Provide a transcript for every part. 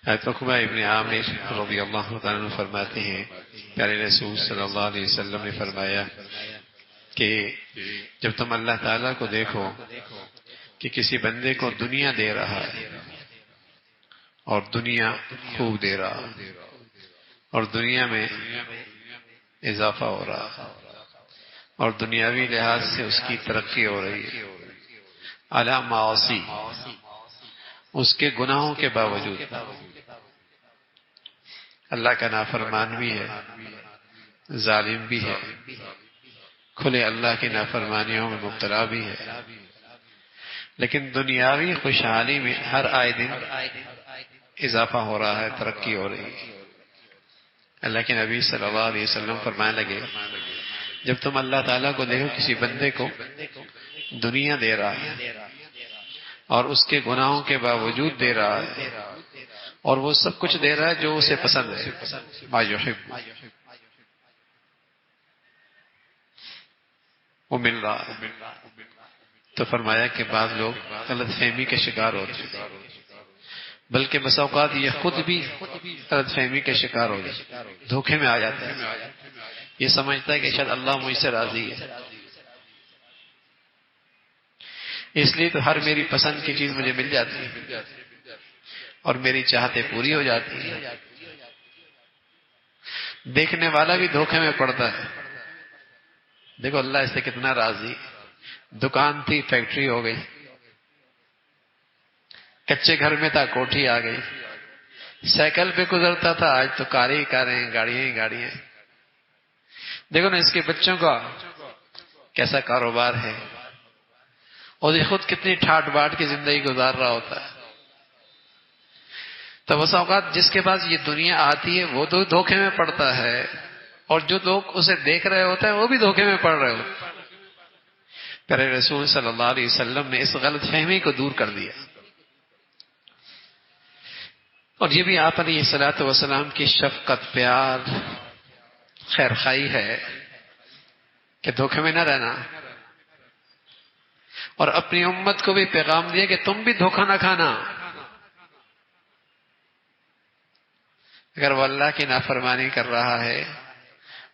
عقبہ ابن عامر رضی اللہ تعالیٰ عنہ فرماتے ہیں پیارے رسول صلی اللہ علیہ وسلم نے فرمایا کہ جب تم اللہ تعالیٰ کو دیکھو کہ کسی بندے کو دنیا دے رہا ہے اور دنیا خوب دے رہا اور دنیا میں اضافہ ہو رہا اور دنیاوی لحاظ سے اس کی ترقی ہو رہی ہے علی معاصی، اس کے گناہوں کے باوجود اللہ کا نافرمان بھی ہے، ظالم بھی ہے، کھلے اللہ کی نافرمانیوں میں مبتلا بھی ہے، لیکن دنیاوی خوشحالی میں ہر آئے دن اضافہ ہو رہا ہے، ترقی ہو رہی ہے۔ اللہ کے نبی صلی اللہ علیہ وسلم فرمانے لگے جب تم اللہ تعالیٰ کو دیکھو کسی بندے کو دنیا دے رہا ہے اور اس کے گناہوں کے باوجود دے رہا ہے اور وہ سب کچھ دے رہا ہے جو اسے پسند ہے، ما یحب، وہ مل رہا ہے، تو فرمایا کہ بعض لوگ غلط فہمی کے شکار ہوتے ہیں، بلکہ بس اوقات یہ خود بھی غلط فہمی کے شکار ہو جاتا ہے، دھوکے میں آ جاتا ہے، یہ سمجھتا ہے کہ شاید اللہ مجھ سے راضی ہے، اس لیے تو ہر میری پسند کی چیز مجھے مل جاتی ہے اور میری چاہتیں پوری ہو جاتی ہیں۔ دیکھنے والا بھی دھوکے میں پڑتا ہے، دیکھو اللہ اس سے کتنا راضی، دکان تھی فیکٹری ہو گئی، کچے گھر میں تھا کوٹھی آ گئی، سائیکل پہ گزرتا تھا آج تو کاریں ہی کاریں، گاڑیاں ہی گاڑیاں، دیکھو نا اس کے بچوں کا کیسا کاروبار ہے اور یہ خود کتنی ٹھاٹ باٹ کی زندگی گزار رہا ہوتا ہے۔ تو بس اوقات جس کے پاس یہ دنیا آتی ہے وہ تو دھوکے میں پڑتا ہے اور جو لوگ اسے دیکھ رہے ہوتے ہیں وہ بھی دھوکے میں پڑ رہے ہوتے ہیں۔ پیارے رسول صلی اللہ علیہ وسلم نے اس غلط فہمی کو دور کر دیا، اور یہ بھی آپ علیہ الصلوۃ والسلام کی شفقت، پیار، خیر خواہی ہے کہ دھوکے میں نہ رہنا، اور اپنی امت کو بھی پیغام دیا کہ تم بھی دھوکہ نہ کھانا۔ اگر وہ اللہ کی نافرمانی کر رہا ہے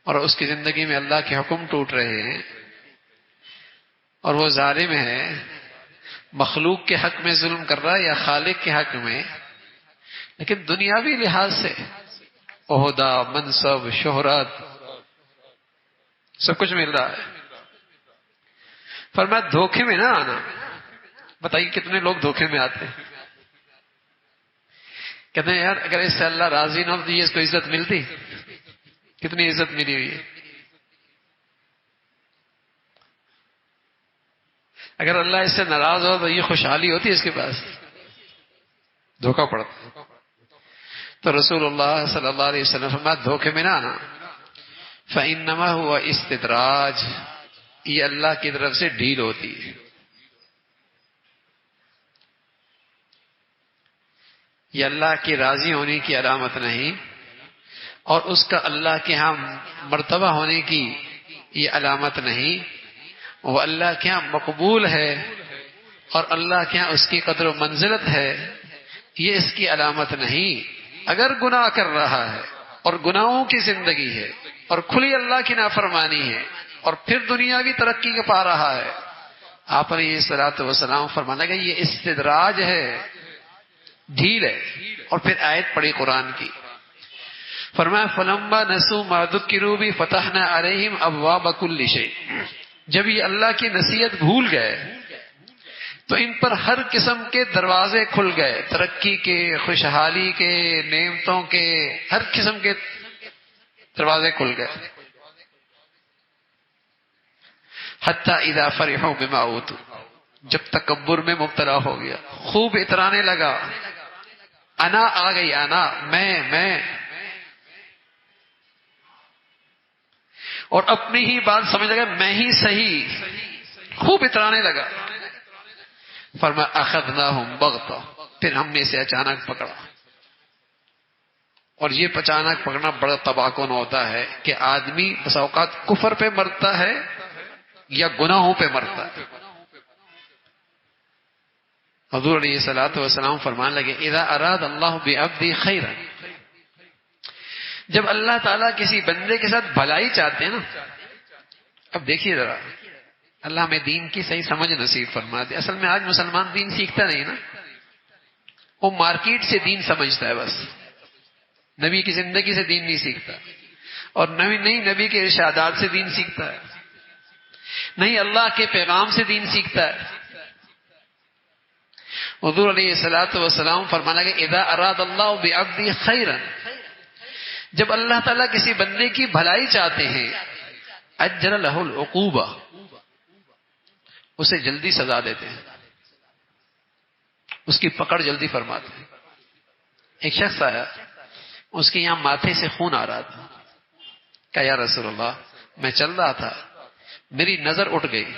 اور اس کی زندگی میں اللہ کے حکم ٹوٹ رہے ہیں اور وہ ظالم ہے، مخلوق کے حق میں ظلم کر رہا ہے یا خالق کے حق میں، لیکن دنیاوی لحاظ سے عہدہ، منصب، شہرت سب کچھ مل رہا ہے، فرمایا دھوکے میں نہ آنا۔ بتائیے کتنے لوگ دھوکے میں آتے ہیں، کہتے ہیں یار اگر اس سے اللہ راضی نہ ہوتی اس کو عزت ملتی، کتنی عزت ملی ہوئی ہے، اگر اللہ اس سے ناراض ہو تو یہ خوشحالی ہوتی ہے اس کے پاس، دھوکہ پڑتا۔ تو رسول اللہ صلی اللہ علیہ وسلم فرمایا دھوکے میں نہ آنا، فإنما هو استدراج، یہ اللہ کی طرف سے ڈھیل ہوتی ہے، یہ اللہ کی راضی ہونے کی علامت نہیں اور اس کا اللہ کے ہاں مرتبہ ہونے کی یہ علامت نہیں، وہ اللہ کے ہاں مقبول ہے اور اللہ کے ہاں اس کی قدر و منزلت ہے، یہ اس کی علامت نہیں۔ اگر گناہ کر رہا ہے اور گناہوں کی زندگی ہے اور کھلی اللہ کی نافرمانی ہے اور پھر دنیاوی ترقی کے پا رہا ہے، آپ نے یہ صلاۃ وسلام فرمانا کہ یہ استدراج ہے، ڈھیل ہے۔ اور پھر آیت پڑھی قرآن کی، فرمایا فلما نسوا ما ذکروا به فتحنا علیہم ابواب کل شیء، جب یہ اللہ کی نصیحت بھول گئے تو ان پر ہر قسم کے دروازے کھل گئے، ترقی کے، خوشحالی کے، نعمتوں کے، ہر قسم کے دروازے کھل گئے۔ حتی اذا فرحوا بما اوتوا، جب تکبر میں مبتلا ہو گیا، خوب اترانے لگا، انا آ گئی، انا، میں، اور اپنی ہی بات سمجھ لگا میں ہی صحیح، خوب اترانے لگا، فرمایا اخذناہم بغتہ، پھر ہم نے اسے اچانک پکڑا۔ اور یہ اچانک پکڑنا بڑا تباہ کن ہوتا ہے کہ آدمی بس اوقات کفر پہ مرتا ہے یا گناہوں پہ مرتا ہے۔ حضور علیہ الصلوۃ والسلام فرمان لگے اذا اراد اللہ بعبدی خیرا، جب اللہ تعالیٰ کسی بندے کے ساتھ بھلائی چاہتے ہیں نا، اب دیکھیے ذرا، اللہ ہمیں دین کی صحیح سمجھ نصیب فرما دے۔ اصل میں آج مسلمان دین سیکھتا نہیں نا، وہ مارکیٹ سے دین سمجھتا ہے، بس نبی کی زندگی سے دین نہیں سیکھتا، اور نہیں نبی کے ارشادات سے دین سیکھتا ہے، نہیں اللہ کے پیغام سے دین سیکھتا ہے۔ حضور علیہ الصلوۃ والسلام فرمانا کہ اذا اراد اللہ بعبدی خیرا، جب اللہ تعالیٰ کسی بندے کی بھلائی چاہتے ہیں، اجر لہ العقوبہ، اسے جلدی سزا دیتے ہیں، اس کی پکڑ جلدی فرماتے ہیں۔ ایک شخص آیا، اس کے یہاں ماتھے سے خون آ رہا تھا، کہا یا رسول اللہ میں چل رہا تھا، میری نظر اٹھ گئی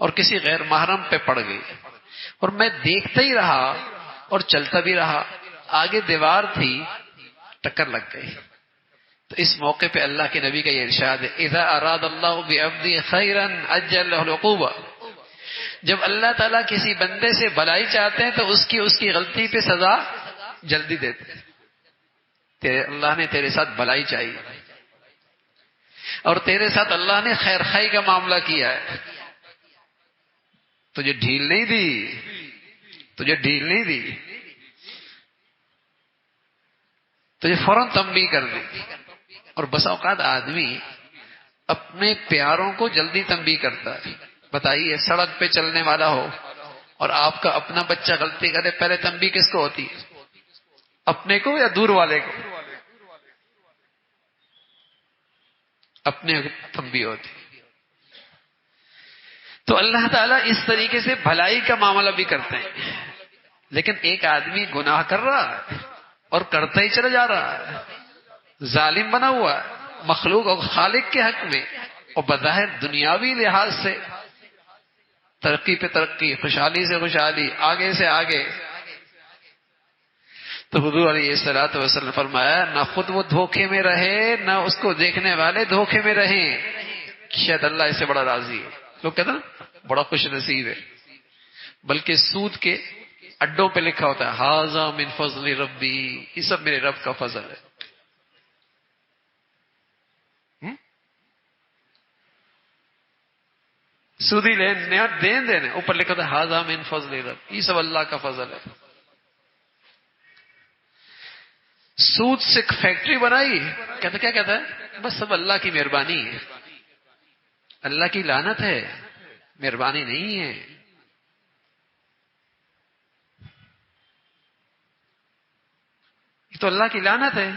اور کسی غیر محرم پہ پڑ گئی، اور میں دیکھتا ہی رہا اور چلتا بھی رہا، آگے دیوار تھی، ٹکر لگ گئی۔ تو اس موقع پہ اللہ کے نبی کا یہ ارشاد ہے اذا اراد اللہ بعبدی خیرا اجل له العقوبہ، جب اللہ تعالیٰ کسی بندے سے بھلائی چاہتے ہیں تو اس کی غلطی پہ سزا جلدی دیتے ہیں۔ اللہ نے تیرے ساتھ بھلائی چاہی اور تیرے ساتھ اللہ نے خیر خائی کا معاملہ کیا ہے، تجھے ڈھیل نہیں دی، تجھے فوراً تنبیہ کر دی۔ اور بس اوقات آدمی اپنے پیاروں کو جلدی تنبیہ کرتا ہے۔ بتائیے سڑک پہ چلنے والا ہو اور آپ کا اپنا بچہ غلطی کرے، پہلے تنبیہ کس کو ہوتی ہے؟ اپنے کو یا دور والے کو؟ اپنے تنبیہ ہوتی۔ تو اللہ تعالیٰ اس طریقے سے بھلائی کا معاملہ بھی کرتے ہیں، لیکن ایک آدمی گناہ کر رہا ہے اور کرتا ہی چلا جا رہا ہے، ظالم بنا ہوا ہے مخلوق اور خالق کے حق میں، اور بظاہر دنیاوی لحاظ سے ترقی پہ ترقی، خوشحالی سے خوشحالی، آگے سے آگے۔ تو حضور علیہ الصلوۃ والسلام فرمایا نہ خود وہ دھوکے میں رہے، نہ اس کو دیکھنے والے دھوکے میں رہیں، شاید اللہ اس سے بڑا راضی ہے۔ لوگ کہتے ہیں نا بڑا خوش نصیب ہے، بلکہ سود کے اڈوں پہ لکھا ہوتا ہے ھذا من فضل ربی، یہ سب میرے رب کا فضل ہے۔ سودی دین دینے اوپر لکھا تھا ھذا من فضل رب، یہ سب اللہ کا فضل ہے۔ سود سے فیکٹری بنائی، کہتا کیا کہتا ہے بس سب اللہ کی مہربانی ہے، اللہ کی لعنت ہے، مہربانی نہیں ہے۔ یہ تو اللہ کی لعنت ہے،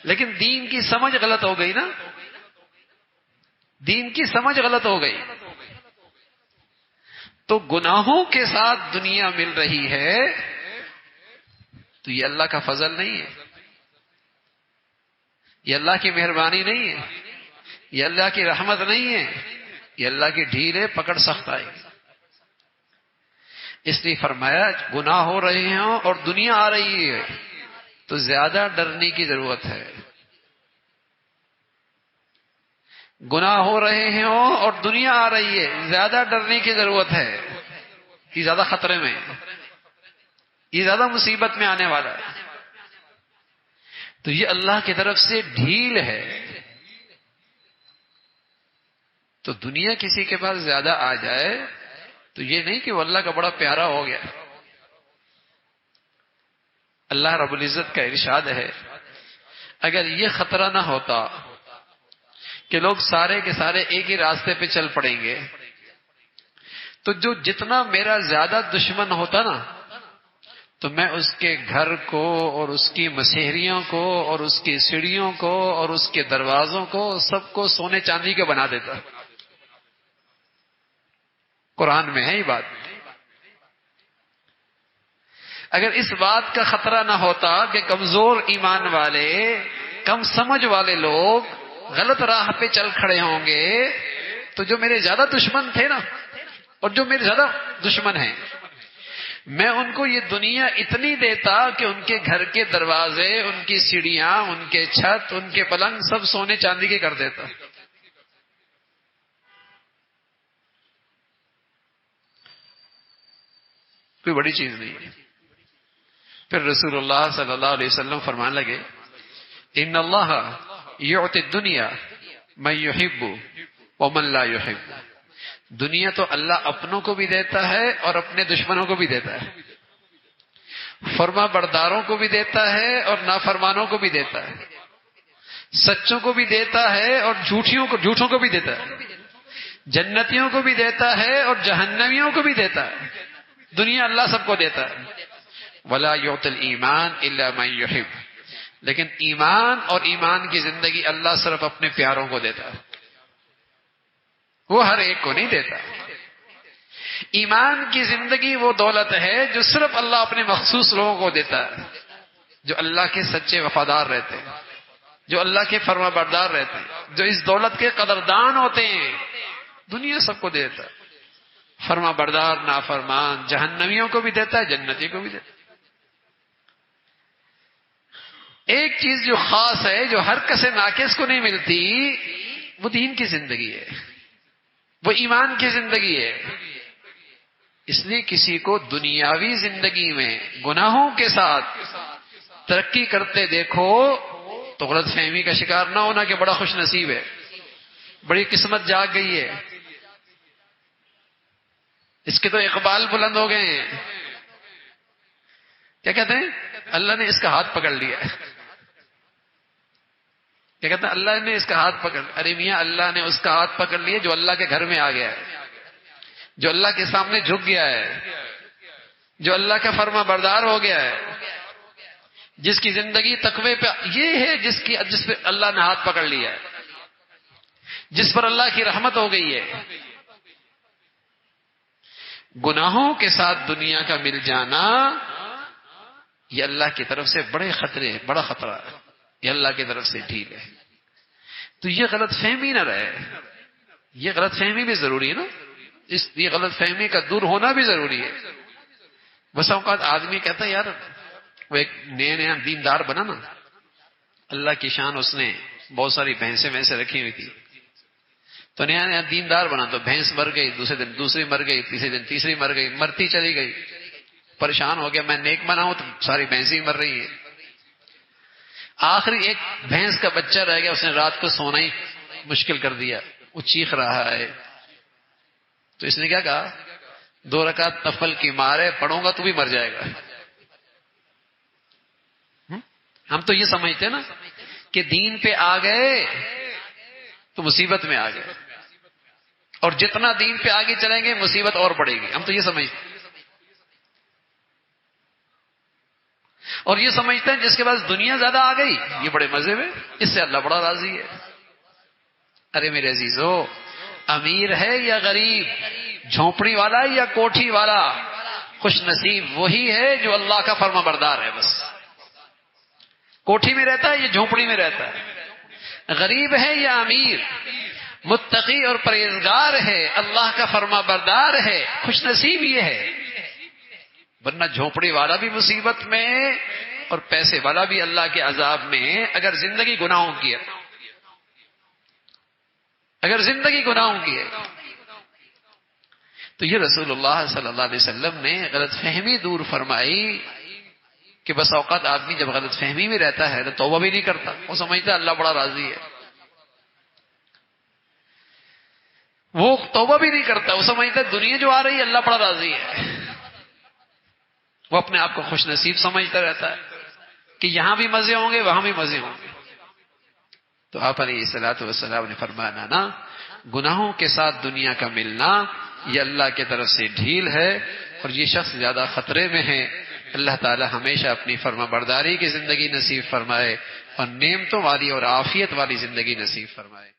لیکن دین کی سمجھ غلط ہو گئی نا، دین کی سمجھ غلط ہو گئی، تو گناہوں کے ساتھ دنیا مل رہی ہے، تو یہ اللہ کا فضل نہیں ہے، یہ اللہ کی مہربانی نہیں ہے، یہ اللہ کی رحمت نہیں ہے، یہ اللہ کی ڈھیل ہے، پکڑ سخت آئے گی۔ اس لیے فرمایا گناہ ہو رہے ہیں اور دنیا آ رہی ہے تو زیادہ ڈرنے کی ضرورت ہے۔ گناہ ہو رہے ہیں اور دنیا آ رہی ہے، زیادہ ڈرنے کی ضرورت ہے، یہ زیادہ خطرے میں، یہ زیادہ مصیبت میں آنے والا ہے۔ تو یہ اللہ کی طرف سے ڈھیل ہے۔ تو دنیا کسی کے پاس زیادہ آ جائے تو یہ نہیں کہ وہ اللہ کا بڑا پیارا ہو گیا۔ اللہ رب العزت کا ارشاد ہے اگر یہ خطرہ نہ ہوتا کہ لوگ سارے کے سارے ایک ہی راستے پہ چل پڑیں گے، تو جو جتنا میرا زیادہ دشمن ہوتا نا، تو میں اس کے گھر کو اور اس کی مسیحریوں کو اور اس کی سیڑھیوں کو اور اس کے دروازوں کو سب کو سونے چاندی کے بنا دیتا۔ قرآن میں ہے یہ بات۔ اگر اس بات کا خطرہ نہ ہوتا کہ کمزور ایمان والے، کم سمجھ والے لوگ غلط راہ پہ چل کھڑے ہوں گے، تو جو میرے زیادہ دشمن تھے نا، اور جو میرے زیادہ دشمن ہیں، میں ان کو یہ دنیا اتنی دیتا کہ ان کے گھر کے دروازے، ان کی سیڑھیاں، ان کے چھت، ان کے پلنگ سب سونے چاندی کے کر دیتا۔ کوئی بڑی چیز نہیں ہے۔ پھر رسول اللہ صلی اللہ علیہ وسلم فرمانے لگے ان اللہ یعطی الدنیا من یحب ومن لا یحب، دنیا تو اللہ اپنوں کو بھی دیتا ہے اور اپنے دشمنوں کو بھی دیتا ہے، فرما برداروں کو بھی دیتا ہے اور نافرمانوں کو بھی دیتا ہے، سچوں کو بھی دیتا ہے اور جھوٹوں کو بھی دیتا ہے، جنتیوں کو بھی دیتا ہے اور جہنمیوں کو بھی دیتا ہے، دنیا اللہ سب کو دیتا ہے۔ ولا یعطی الایمان الا من یحب، لیکن ایمان اور ایمان کی زندگی اللہ صرف اپنے پیاروں کو دیتا ہے، وہ ہر ایک کو نہیں دیتا۔ ایمان کی زندگی وہ دولت ہے جو صرف اللہ اپنے مخصوص لوگوں کو دیتا ہے، جو اللہ کے سچے وفادار رہتے ہیں، جو اللہ کے فرما بردار رہتے ہیں، جو اس دولت کے قدردان ہوتے ہیں۔ دنیا سب کو دیتا ہے، فرما بردار نافرمان جہنمیوں کو بھی دیتا ہے، جنتی کو بھی دیتا ہے۔ ایک چیز جو خاص ہے، جو ہر کس ناقص کو نہیں ملتی، وہ دین کی زندگی ہے، وہ ایمان کی زندگی ہے۔ اس لیے کسی کو دنیاوی زندگی میں گناہوں کے ساتھ ترقی کرتے دیکھو تو غلط فہمی کا شکار نہ ہونا کہ بڑا خوش نصیب ہے، بڑی قسمت جاگ گئی ہے، اس کے تو اقبال بلند ہو گئے ہیں۔ کیا کہتے ہیں؟ اللہ نے اس کا ہاتھ پکڑ لیا ہے۔ کیا کہتے ہیں؟ اللہ نے اس کا ہاتھ پکڑ، ارے میاں اللہ نے اس کا ہاتھ پکڑ لیا جو اللہ کے گھر میں آ گیا ہے، جو اللہ کے سامنے جھک گیا ہے، جو اللہ کا فرما بردار ہو گیا ہے، جس کی زندگی تقوی پہ یہ ہے، جس پہ اللہ نے ہاتھ پکڑ لیا ہے، جس پر اللہ کی رحمت ہو گئی ہے۔ گناہوں کے ساتھ دنیا کا مل جانا یہ اللہ کی طرف سے بڑے خطرے، بڑا خطرہ ہے، یہ اللہ کی طرف سے ڈھیل ہے۔ تو یہ غلط فہمی نہ رہے، یہ غلط فہمی بھی ضروری ہے نا، یہ غلط فہمی کا دور ہونا بھی ضروری ہے۔ بس اوقات آدمی کہتا ہے یار وہ ایک نیا دیندار بنا نا، اللہ کی شان، اس نے بہت ساری بھینسیں رکھی ہوئی تھی، تو نیا دیندار بنا، تو بھینس مر گئی، دوسرے دن دوسری مر گئی، تیسرے دن تیسری مر گئی، مرتی چلی گئی، پریشان ہو گیا میں نیک بنا ہوں تو ساری بھینسیں مر رہی ہیں۔ آخری ایک بھینس کا بچہ رہ گیا، اس نے رات کو سونا ہی مشکل کر دیا، وہ چیخ رہا ہے، تو اس نے کیا کہا، 2 رکعت نفل کی مارے پڑھوں گا تو بھی مر جائے گا۔ ہم تو یہ سمجھتے ہیں نا کہ دین پہ آ گئے تو مصیبت میں آ گئے، اور جتنا دین پہ آگے چلیں گے مصیبت اور بڑھے گی، ہم تو یہ سمجھتے ہیں۔ اور یہ سمجھتے ہیں جس کے پاس دنیا زیادہ آ گئی یہ بڑے مزے میں، اس سے اللہ بڑا راضی ہے۔ ارے میرے عزیزو، امیر ہے یا غریب، جھونپڑی والا یا کوٹھی والا، خوش نصیب وہی ہے جو اللہ کا فرما بردار ہے۔ بس کوٹھی میں رہتا ہے یا جھونپڑی میں رہتا ہے، غریب ہے یا امیر، متقی اور پرہیزگار ہے، اللہ کا فرما بردار ہے، خوش نصیب یہ ہے۔ ورنہ جھونپڑی والا بھی مصیبت میں اور پیسے والا بھی اللہ کے عذاب میں، اگر زندگی گناہوں کی ہے، اگر زندگی گناہوں کی ہے۔ تو یہ رسول اللہ صلی اللہ علیہ وسلم نے غلط فہمی دور فرمائی کہ بس اوقات آدمی جب غلط فہمی میں رہتا ہے تو توبہ بھی نہیں کرتا، وہ سمجھتا ہے اللہ بڑا راضی ہے، وہ توبہ بھی نہیں کرتا، وہ سمجھتا ہے دنیا جو آ رہی ہے اللہ بڑا راضی ہے، وہ اپنے آپ کو خوش نصیب سمجھتا رہتا ہے کہ یہاں بھی مزے ہوں گے وہاں بھی مزے ہوں گے۔ تو آپ علیہ الصلوۃ والسلام نے فرمایا نا، گناہوں کے ساتھ دنیا کا ملنا یہ اللہ کی طرف سے ڈھیل ہے، اور یہ شخص زیادہ خطرے میں ہے۔ اللہ تعالی ہمیشہ اپنی فرما برداری کی زندگی نصیب فرمائے اور نعمتوں والی اور عافیت والی زندگی نصیب فرمائے۔